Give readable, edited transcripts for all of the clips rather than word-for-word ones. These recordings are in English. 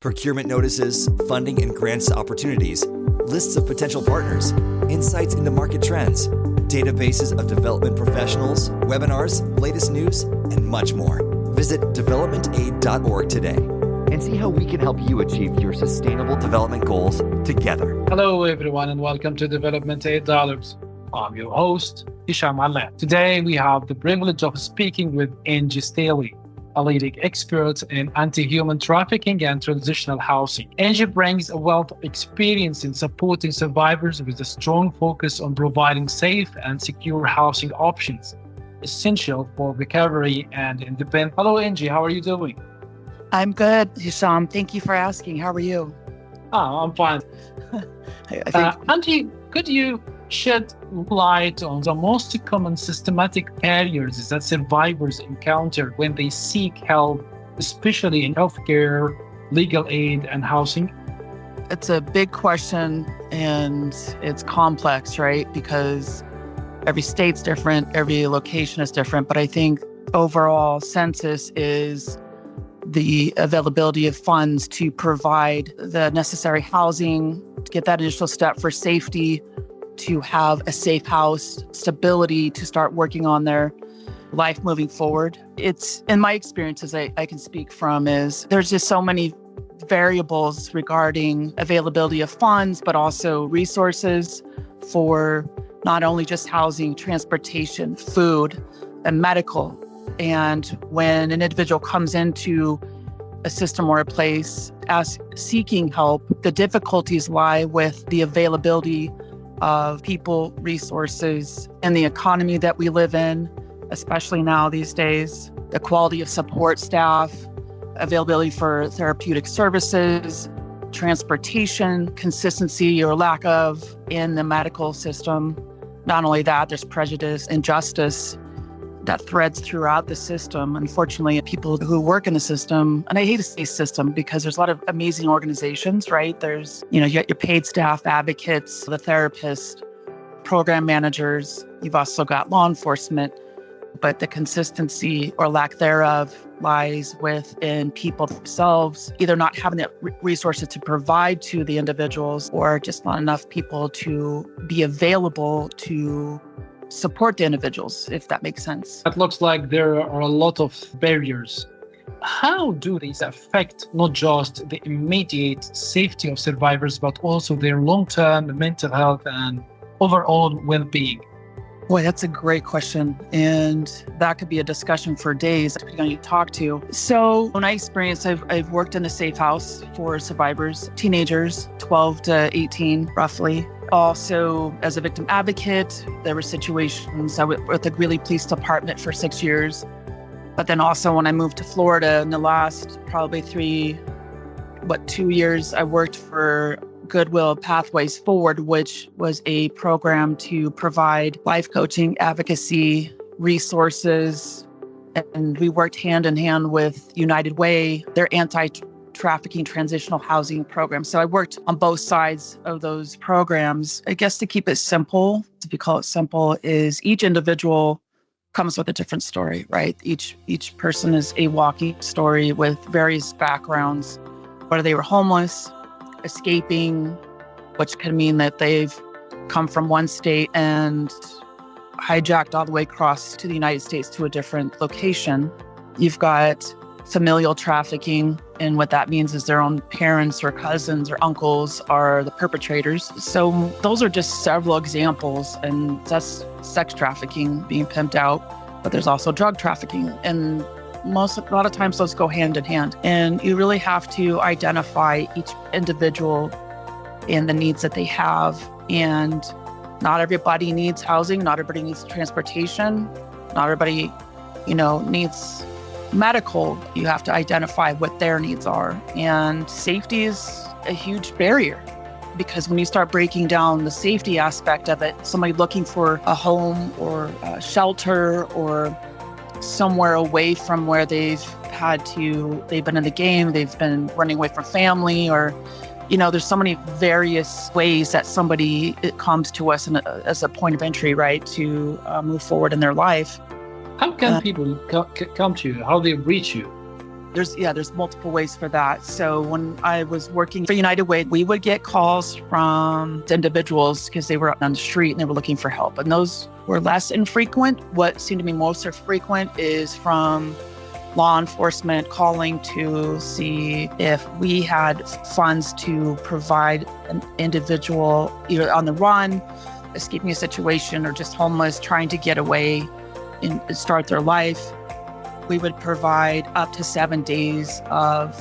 procurement notices, funding and grants opportunities, lists of potential partners, insights into market trends, databases of development professionals, webinars, latest news, and much more. Visit developmentaid.org today and see how we can help you achieve your sustainable development goals together. Hello, everyone, and welcome to Development Aid Dialogues. I'm your host, Hisham Allah. Today, we have the privilege of speaking with Angie Staley, a leading expert in anti-human trafficking and transitional housing. Angie brings a wealth of experience in supporting survivors with a strong focus on providing safe and secure housing options, essential for recovery and independence. Hello, Angie. How are you doing? I'm good, Hisham. Thank you for asking. How are you? I'm fine. Angie, could you shed light on the most common systematic barriers that survivors encounter when they seek help, especially in healthcare, legal aid, and housing? It's a big question and it's complex, right? Because every state's different, every location is different. But I think overall census is the availability of funds to provide the necessary housing, to get that initial step for safety, to have a safe house, stability to start working on their life moving forward. It's, in my experiences, I can speak from, is there's just so many variables regarding availability of funds, but also resources for not only just housing, transportation, food, and medical. And when an individual comes into a system or a place seeking help, the difficulties lie with the availability of people, resources, and the economy that we live in, especially now these days, the quality of support staff, availability for therapeutic services, transportation, consistency or lack of in the medical system. Not only that, there's prejudice, injustice that threads throughout the system. Unfortunately, people who work in the system, and I hate to say system because there's a lot of amazing organizations, right? There's, you got your paid staff, advocates, the therapists, program managers. You've also got law enforcement, but the consistency or lack thereof lies within people themselves, either not having the resources to provide to the individuals or just not enough people to be available to support the individuals, if that makes sense. It looks like there are a lot of barriers. How do these affect not just the immediate safety of survivors, but also their long-term mental health and overall well-being? Boy, that's a great question. And that could be a discussion for days, depending on who you talk to. So when I experienced, I've worked in a safe house for survivors, teenagers, 12 to 18, roughly. Also, as a victim advocate, there were situations I was with the Greeley Police Department for 6 years. But then also when I moved to Florida in the last probably 2 years, I worked for Goodwill Pathways Forward, which was a program to provide life coaching, advocacy, resources. And we worked hand in hand with United Way, their anti-trafficking transitional housing program. So I worked on both sides of those programs. I guess to keep it simple, if you call it simple, is each individual comes with a different story, right? Each person is a walking story with various backgrounds, whether they were homeless, escaping, which could mean that they've come from one state and hijacked all the way across to the United States to a different location. You've got familial trafficking, and what that means is their own parents or cousins or uncles are the perpetrators. So those are just several examples, and that's sex trafficking, being pimped out, but there's also drug trafficking, and a lot of times those go hand in hand. And you really have to identify each individual and the needs that they have. And not everybody needs housing, not everybody needs transportation, not everybody, needs medical. You have to identify what their needs are. And safety is a huge barrier, because when you start breaking down the safety aspect of it, somebody looking for a home or a shelter or somewhere away from where they've been in the game, they've been running away from family, or, there's so many various ways that it comes to us as a point of entry, right, to move forward in their life. How can people come to you? How they reach you? There's multiple ways for that. So when I was working for United Way, we would get calls from individuals because they were on the street and they were looking for help. And those were less infrequent. What seemed to be most frequent is from law enforcement calling to see if we had funds to provide an individual either on the run, escaping a situation, or just homeless, trying to get away and start their life. We would provide up to 7 days of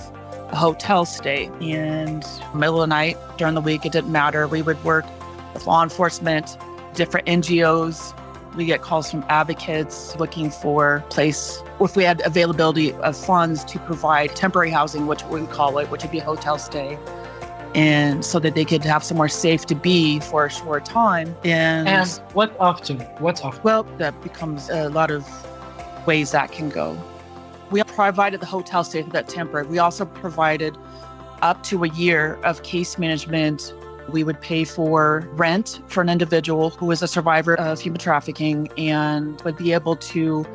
a hotel stay. And middle of the night, during the week, it didn't matter. We would work with law enforcement, different NGOs. We get calls from advocates looking for a place, if we had availability of funds to provide temporary housing, which we would call it, which would be a hotel stay. And so that they could have somewhere safe to be for a short time. And what often? Well, that becomes a lot of ways that can go. We provided the hotel stay for that temporary. We also provided up to a year of case management. We would pay for rent for an individual who is a survivor of human trafficking and would be able to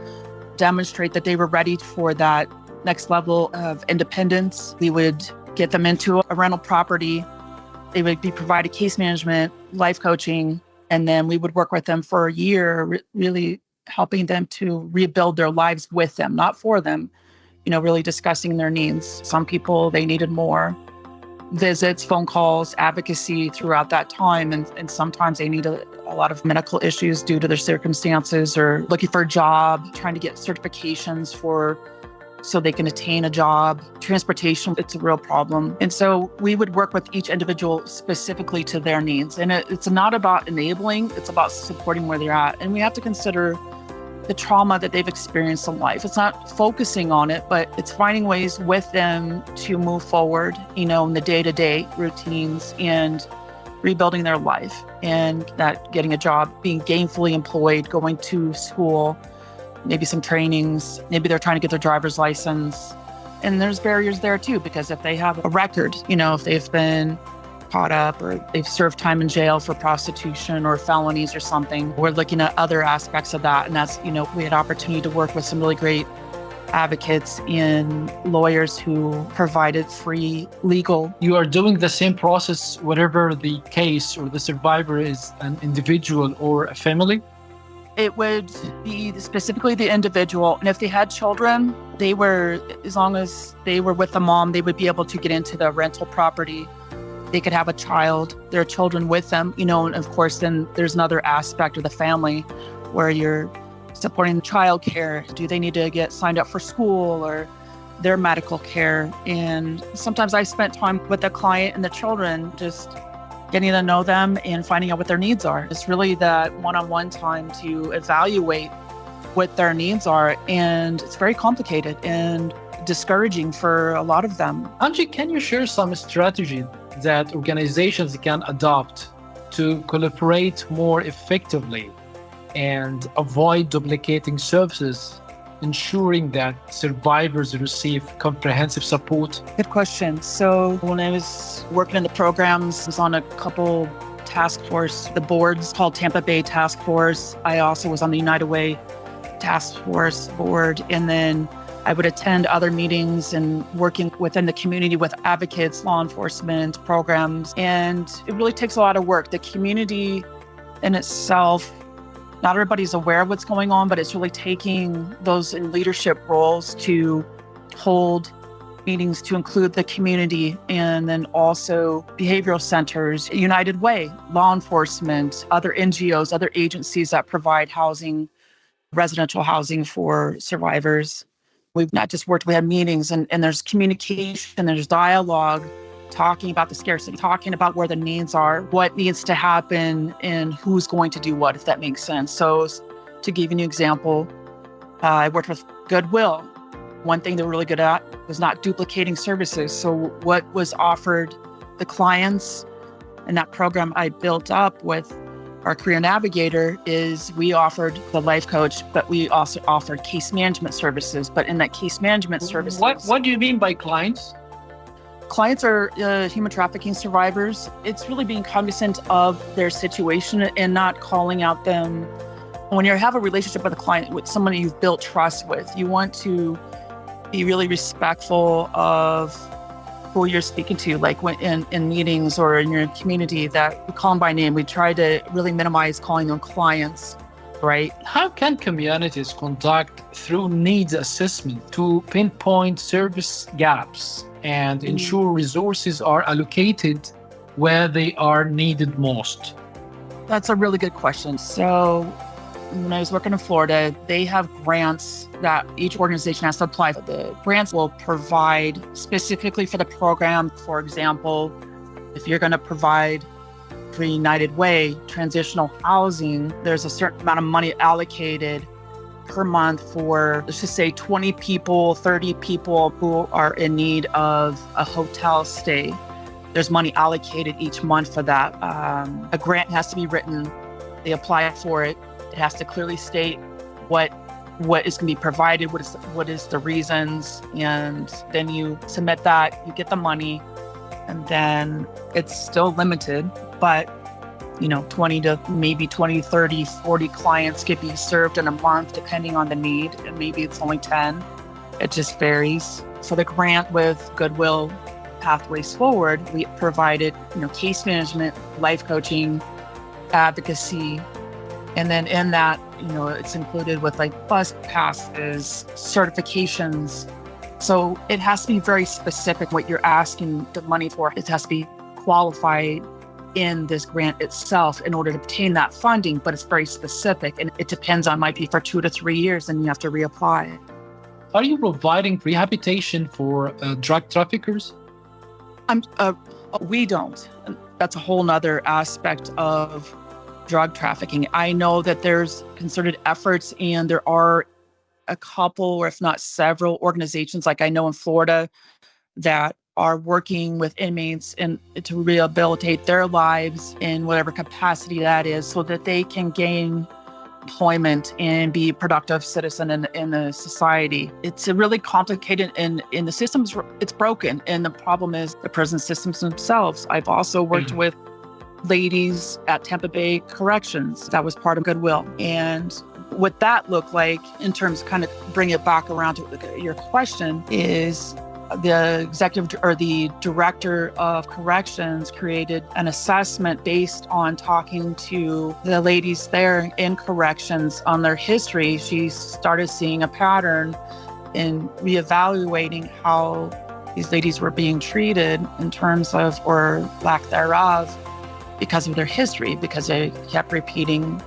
demonstrate that they were ready for that next level of independence. We would get them into a rental property. They would be provided case management, life coaching, and then we would work with them for a year, really helping them to rebuild their lives with them, not for them, really discussing their needs. Some people, they needed more visits, phone calls, advocacy throughout that time. And sometimes they need a lot of medical issues due to their circumstances, or looking for a job, trying to get certifications so they can attain a job. Transportation, it's a real problem. And so we would work with each individual specifically to their needs. And it's not about enabling, it's about supporting where they're at. And we have to consider the trauma that they've experienced in life. It's not focusing on it, but it's finding ways with them to move forward, in the day-to-day routines and rebuilding their life, and that getting a job, being gainfully employed, going to school, maybe some trainings, maybe they're trying to get their driver's license. And there's barriers there too, because if they have a record, if they've been caught up or they've served time in jail for prostitution or felonies or something, we're looking at other aspects of that. And that's, we had opportunity to work with some really great advocates and lawyers who provided free legal. You are doing the same process, whatever the case or the survivor is an individual or a family? It would be specifically the individual. And if they had children, as long as they were with the mom, they would be able to get into the rental property. They could have a child, their children with them, and of course, then there's another aspect of the family where you're supporting child care. Do they need to get signed up for school or their medical care? And sometimes I spent time with the client and the children, just getting to know them and finding out what their needs are. It's really that one-on-one time to evaluate what their needs are. And it's very complicated and discouraging for a lot of them. Angie, can you share some strategy that organizations can adopt to collaborate more effectively and avoid duplicating services, ensuring that survivors receive comprehensive support? Good question. So when I was working in the programs, I was on a couple task force, the boards called Tampa Bay Task Force. I also was on the United Way Task Force board. And then I would attend other meetings and working within the community with advocates, law enforcement programs. And it really takes a lot of work. The community in itself, not everybody's aware of what's going on, but it's really taking those in leadership roles to hold meetings to include the community, and then also behavioral centers, United Way, law enforcement, other NGOs, other agencies that provide housing, residential housing for survivors. We've not just worked, we had meetings and there's communication, there's dialogue, talking about the scarcity, talking about where the needs are, what needs to happen, and who's going to do what, if that makes sense. So to give you an example, I worked with Goodwill. One thing they were really good at was not duplicating services. So what was offered the clients in that program I built up with our career navigator is we offered the life coach, but we also offered case management services. But in that case management services... What do you mean by clients? Clients are human trafficking survivors. It's really being cognizant of their situation and not calling out them. When you have a relationship with a client, with someone you've built trust with, you want to be really respectful of who you're speaking to, like when in meetings or in your community, that we call them by name. We try to really minimize calling them clients, right? How can communities conduct through needs assessment to pinpoint service gaps and ensure resources are allocated where they are needed most? That's a really good question. So when I was working in Florida, they have grants that each organization has to apply for. The grants will provide specifically for the program. For example, if you're going to provide for United Way transitional housing, there's a certain amount of money allocated per month for, let's just say 20 people, 30 people who are in need of a hotel stay. There's money allocated each month for that. A grant has to be written. They apply for it. It has to clearly state what is going to be provided, what is the reasons, and then you submit that, you get the money, and then it's still limited, but 20 to maybe 20, 30, 40 clients could be served in a month depending on the need, and maybe it's only 10. It just varies. For the grant with Goodwill Pathways Forward, we provided, case management, life coaching, advocacy. And then in that, it's included with like bus passes, certifications. So it has to be very specific what you're asking the money for. It has to be qualified in this grant itself in order to obtain that funding, but it's very specific. And it depends on, might be for 2 to 3 years, and you have to reapply. Are you providing rehabilitation for drug traffickers? We don't. That's a whole nother aspect of drug trafficking. I know that there's concerted efforts, and there are a couple, or if not several, organizations, like I know in Florida, that are working with inmates and to rehabilitate their lives in whatever capacity that is, so that they can gain employment and be a productive citizen in the society. It's a really complicated, and in the systems, it's broken. And the problem is the prison systems themselves. I've also worked with ladies at Tampa Bay Corrections. That was part of Goodwill. And what that looked like, in terms of kind of bring it back around to your question, is the executive or the director of corrections created an assessment based on talking to the ladies there in corrections on their history. She started seeing a pattern in reevaluating how these ladies were being treated in terms of, or lack thereof, because of their history, because they kept repeating,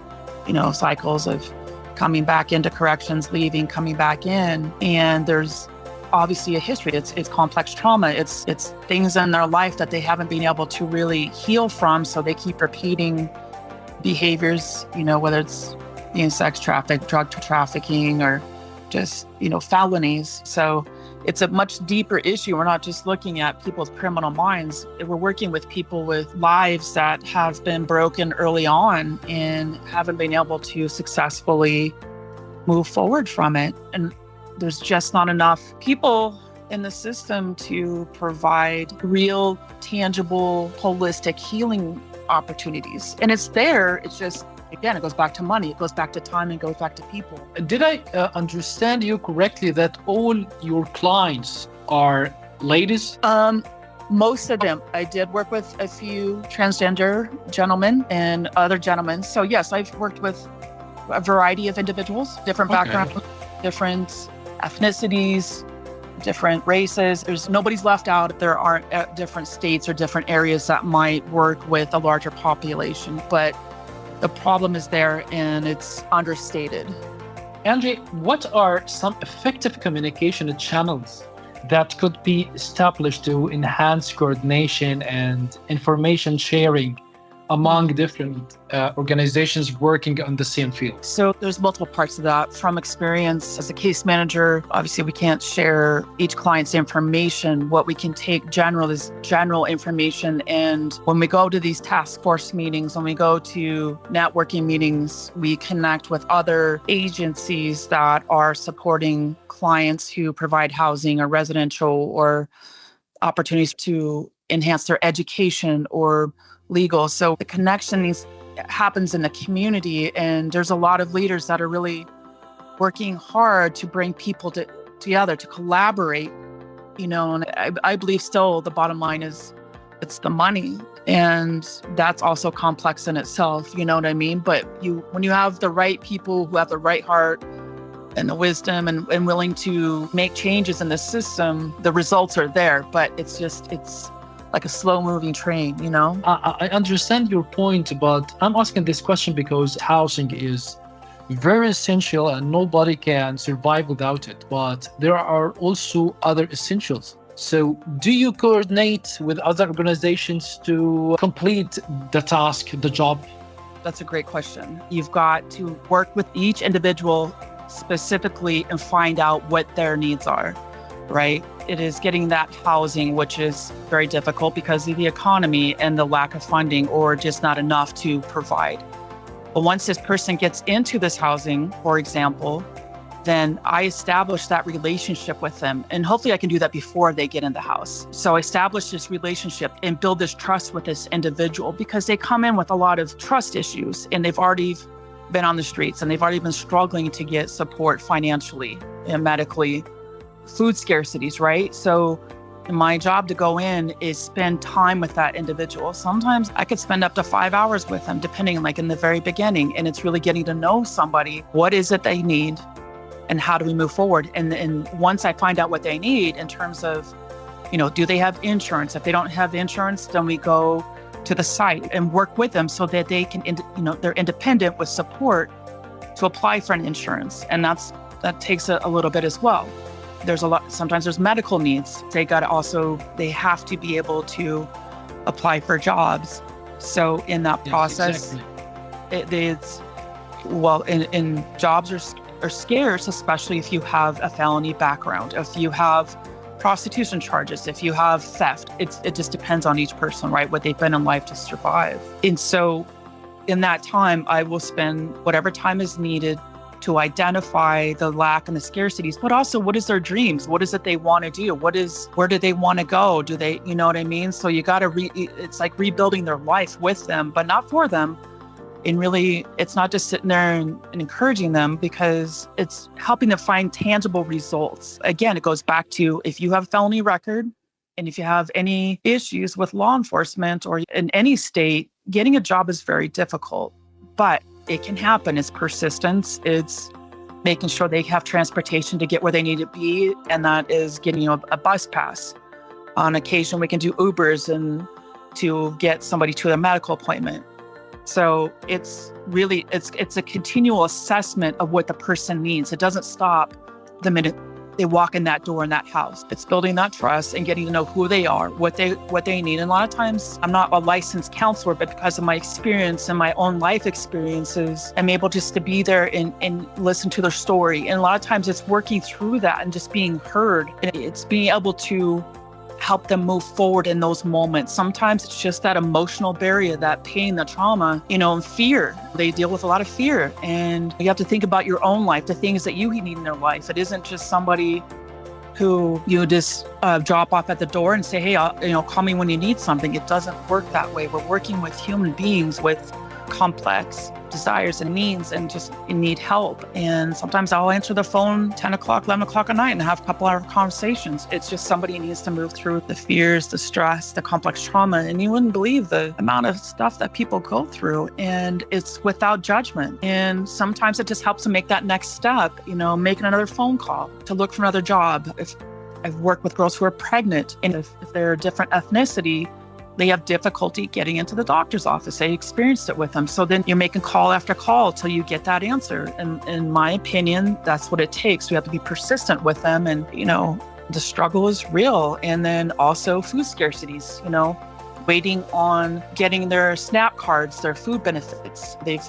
cycles of coming back into corrections, leaving, coming back in. And there's obviously a history. It's complex trauma. It's things in their life that they haven't been able to really heal from. So they keep repeating behaviors, whether it's being sex trafficked, drug trafficking, or just, felonies. So it's a much deeper issue. We're not just looking at people's criminal minds. We're working with people with lives that have been broken early on and haven't been able to successfully move forward from it. And there's just not enough people in the system to provide real, tangible, holistic healing opportunities. And it's there. It's just, again, it goes back to money. It goes back to time, and goes back to people. Did I understand you correctly that all your clients are ladies? Most of them. I did work with a few transgender gentlemen and other gentlemen. So yes, I've worked with a variety of individuals, different backgrounds, different ethnicities, different races. Nobody's left out. There aren't different states or different areas that might work with a larger population, but the problem is there, and it's understated. Angie, what are some effective communication channels that could be established to enhance coordination and information sharing among different organizations working on the same field? So there's multiple parts of that. From experience as a case manager, obviously we can't share each client's information. What we can take general is general information. And when we go to these task force meetings, when we go to networking meetings, we connect with other agencies that are supporting clients who provide housing or residential or opportunities to enhance their education or legal. So the connection happens in the community, and there's a lot of leaders that are really working hard to bring people together, to collaborate, and I believe still the bottom line is it's the money. And that's also complex in itself, you know what I mean? But when you have the right people who have the right heart and the wisdom and willing to make changes in the system, the results are there. But it's like a slow moving train, I understand your point, but I'm asking this question because housing is very essential and nobody can survive without it. But there are also other essentials. So do you coordinate with other organizations to complete the task, the job? That's a great question. You've got to work with each individual specifically and find out what their needs are, right? It is getting that housing, which is very difficult because of the economy and the lack of funding or just not enough to provide. But once this person gets into this housing, for example, then I establish that relationship with them. And hopefully I can do that before they get in the house. So I establish this relationship and build this trust with this individual because they come in with a lot of trust issues and they've already been on the streets and they've already been struggling to get support financially and medically, food scarcities, right? So my job to go in is spend time with that individual. Sometimes I could spend up to 5 hours with them, depending like in the very beginning. And it's really getting to know somebody. What is it they need? And how do we move forward? And once I find out what they need in terms of, do they have insurance? If they don't have insurance, then we go to the site and work with them so that they can, they're independent with support to apply for an insurance. And that takes a little bit as well. Sometimes there's medical needs. They have to be able to apply for jobs. So in that process, exactly. In jobs are scarce, especially if you have a felony background, if you have prostitution charges, if you have theft. It just depends on each person, right? What they've been in life to survive. And so in that time, I will spend whatever time is needed to identify the lack and the scarcities, but also what is their dreams? What is it they want to do? Where do they want to go? Do they, you know what I mean? So you got to it's like rebuilding their life with them, but not for them. And really, it's not just sitting there and encouraging them because it's helping them find tangible results. Again, it goes back to if you have a felony record and if you have any issues with law enforcement or in any state, getting a job is very difficult, but it can happen. It's persistence. It's making sure they have transportation to get where they need to be. And that is getting a bus pass. On occasion, we can do Ubers and to get somebody to a medical appointment. So it's a continual assessment of what the person needs. It doesn't stop the minute they walk in that door in that house. It's building that trust and getting to know who they are, what they need. And a lot of times I'm not a licensed counselor, but because of my experience and my own life experiences, I'm able just to be there and listen to their story. And a lot of times it's working through that and just being heard. And it's being able to help them move forward in those moments. Sometimes it's just that emotional barrier, that pain, the trauma, and fear. They deal with a lot of fear. And you have to think about your own life, the things that you need in their life. It isn't just somebody who you just drop off at the door and say, hey, call me when you need something. It doesn't work that way. We're working with human beings with complex desires and needs and just need help. And sometimes I'll answer the phone 10 o'clock, 11 o'clock at night and have a couple hour conversations. It's just somebody needs to move through the fears, the stress, the complex trauma. And you wouldn't believe the amount of stuff that people go through. And it's without judgment. And sometimes it just helps them make that next step, making another phone call to look for another job. If I've worked with girls who are pregnant, and if they're a different ethnicity, they have difficulty getting into the doctor's office. They experienced it with them. So then you're making call after call till you get that answer. And in my opinion, that's what it takes. We have to be persistent with them. And, the struggle is real. And then also food scarcities, waiting on getting their SNAP cards, their food benefits. They've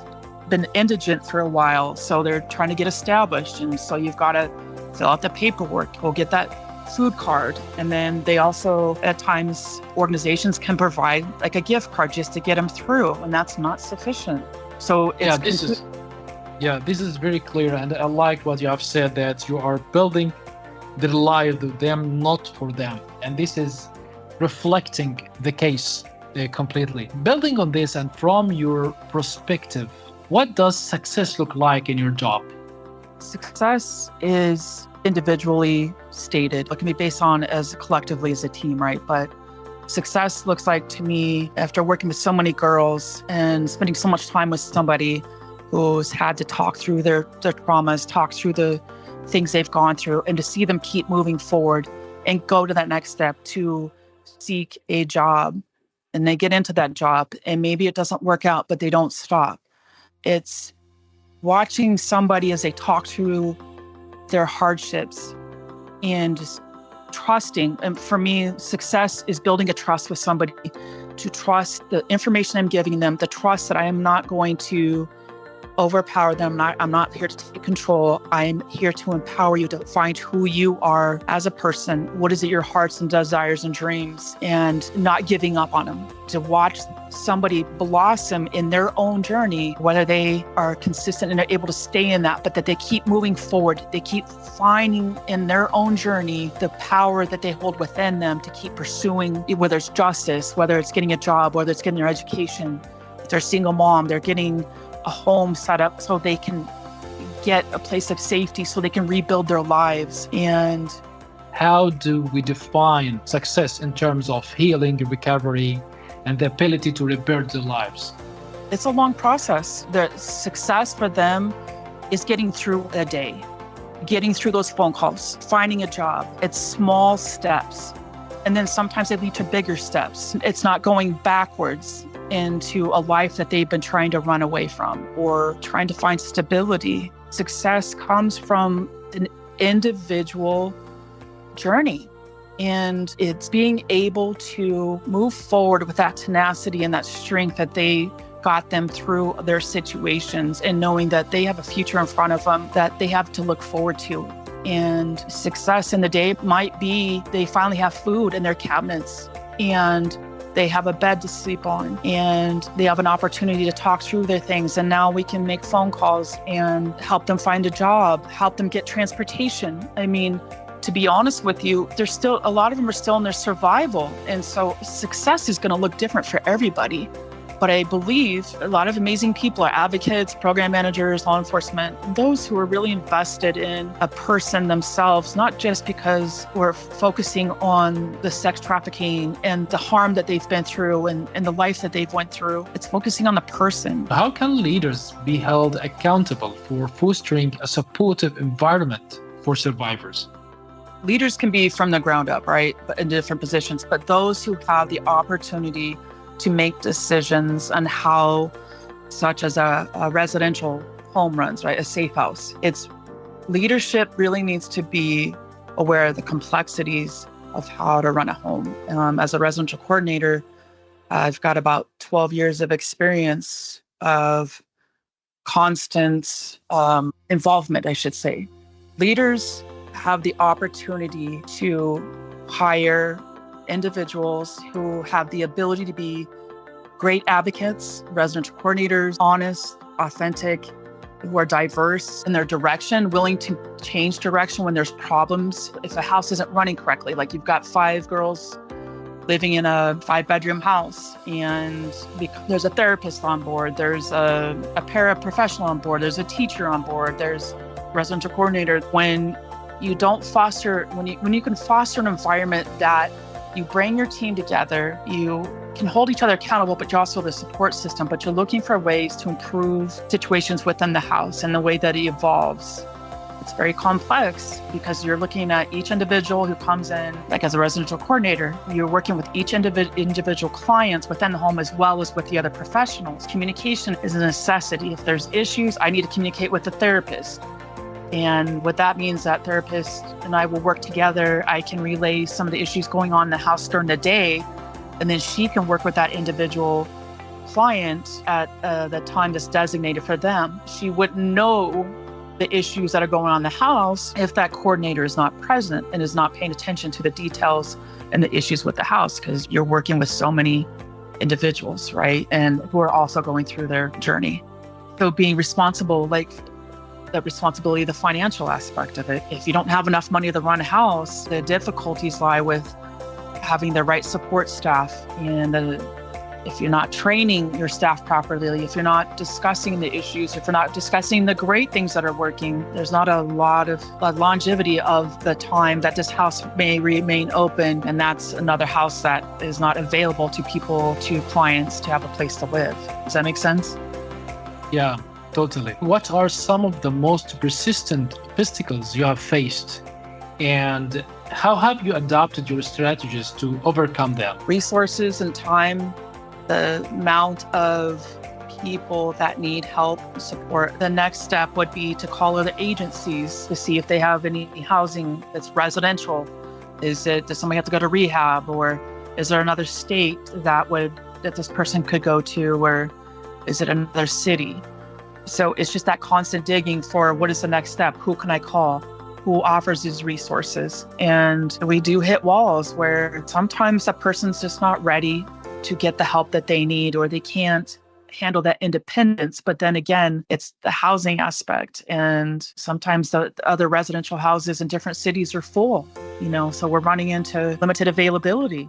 been indigent for a while, so they're trying to get established. And so you've got to fill out the paperwork, go get that food card. And then they also, at times, organizations can provide like a gift card just to get them through, and that's not sufficient. So this is very clear. And I like what you have said, that you are building the life of them, not for them. And this is reflecting the case completely. Building on this, and from your perspective, what does success look like in your job? Success is individually stated. It can be based on as collectively as a team, right? But success looks like to me, after working with so many girls and spending so much time with somebody who's had to talk through their traumas, talk through the things they've gone through, and to see them keep moving forward and go to that next step to seek a job. And they get into that job and maybe it doesn't work out, but they don't stop. It's watching somebody as they talk through their hardships and just trusting. And for me, success is building a trust with somebody, to trust the information I'm giving them, the trust that I am not going to overpower them. I'm not here to take control. I'm here to empower you to find who you are as a person. What is it, your hearts and desires and dreams, and not giving up on them. To watch somebody blossom in their own journey, whether they are consistent and are able to stay in that, but that they keep moving forward. They keep finding in their own journey the power that they hold within them to keep pursuing, whether it's justice, whether it's getting a job, whether it's getting their education. If they're a single mom, they're getting a home set up so they can get a place of safety, so they can rebuild their lives. And how do we define success in terms of healing, recovery, and the ability to rebuild their lives? It's a long process. The success for them is getting through a day, getting through those phone calls, finding a job. It's small steps. And then sometimes they lead to bigger steps. It's not going backwards into a life that they've been trying to run away from or trying to find stability. Success comes from an individual journey, and it's being able to move forward with that tenacity and that strength that they got them through their situations, and knowing that they have a future in front of them that they have to look forward to. And success in the day might be they finally have food in their cabinets, and they have a bed to sleep on, and they have an opportunity to talk through their things. And now we can make phone calls and help them find a job, help them get transportation. I mean, to be honest with you, a lot of them are still in their survival. And so success is going to look different for everybody. But I believe a lot of amazing people are advocates, program managers, law enforcement, those who are really invested in a person themselves, not just because we're focusing on the sex trafficking and the harm that they've been through and the life that they've went through. It's focusing on the person. How can leaders be held accountable for fostering a supportive environment for survivors? Leaders can be from the ground up, right, but in different positions, but those who have the opportunity to make decisions on how, such as a residential home runs, right, a safe house. It's leadership really needs to be aware of the complexities of how to run a home. As a residential coordinator, I've got about 12 years of experience of constant involvement, I should say. Leaders have the opportunity to hire individuals who have the ability to be great advocates, residential coordinators, honest, authentic, who are diverse in their direction, willing to change direction when there's problems. If a house isn't running correctly, like you've got 5 girls living in a 5-bedroom house and there's a therapist on board, there's a paraprofessional on board, there's a teacher on board, there's residential coordinator. When you can foster an environment that you bring your team together, you can hold each other accountable, but you're also the support system, but you're looking for ways to improve situations within the house and the way that it evolves. It's very complex because you're looking at each individual who comes in, like as a residential coordinator, you're working with each individual clients within the home as well as with the other professionals. Communication is a necessity. If there's issues, I need to communicate with the therapist. And what that means, that therapist and I will work together. I can relay some of the issues going on in the house during the day, and then she can work with that individual client at the time that's designated for them. She wouldn't know the issues that are going on in the house if that coordinator is not present and is not paying attention to the details and the issues with the house, because you're working with so many individuals, right? And who are also going through their journey. So being responsible, like the responsibility, the financial aspect of it. If you don't have enough money to run a house, the difficulties lie with having the right support staff and the if you're not training your staff properly, if you're not discussing the issues, if you're not discussing the great things that are working, there's not a lot of longevity of the time that this house may remain open. And that's another house that is not available to people, to clients, to have a place to live. Does that make sense? Yeah, totally. What are some of the most persistent obstacles you have faced? And how have you adapted your strategies to overcome them? Resources and time, the amount of people that need help and support. The next step would be to call other agencies to see if they have any housing that's residential. Does somebody have to go to rehab, or is there another state that this person could go to, or is it another city? So it's just that constant digging for what is the next step? Who can I call? Who offers these resources? And we do hit walls where sometimes a person's just not ready to get the help that they need, or they can't handle that independence. But then again, it's the housing aspect. And sometimes the other residential houses in different cities are full, so we're running into limited availability.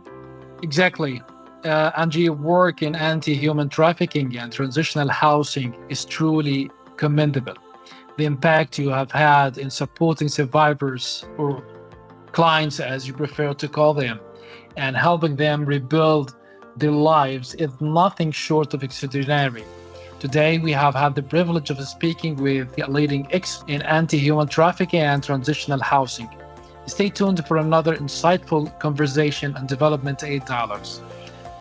Exactly. Angie, your work in anti-human trafficking and transitional housing is truly commendable. The impact you have had in supporting survivors, or clients as you prefer to call them, and helping them rebuild their lives is nothing short of extraordinary. Today, we have had the privilege of speaking with a leading expert in anti-human trafficking and transitional housing. Stay tuned for another insightful conversation on Development $8.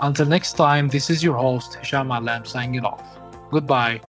Until next time, this is your host, Hisham Alam, signing off. Goodbye.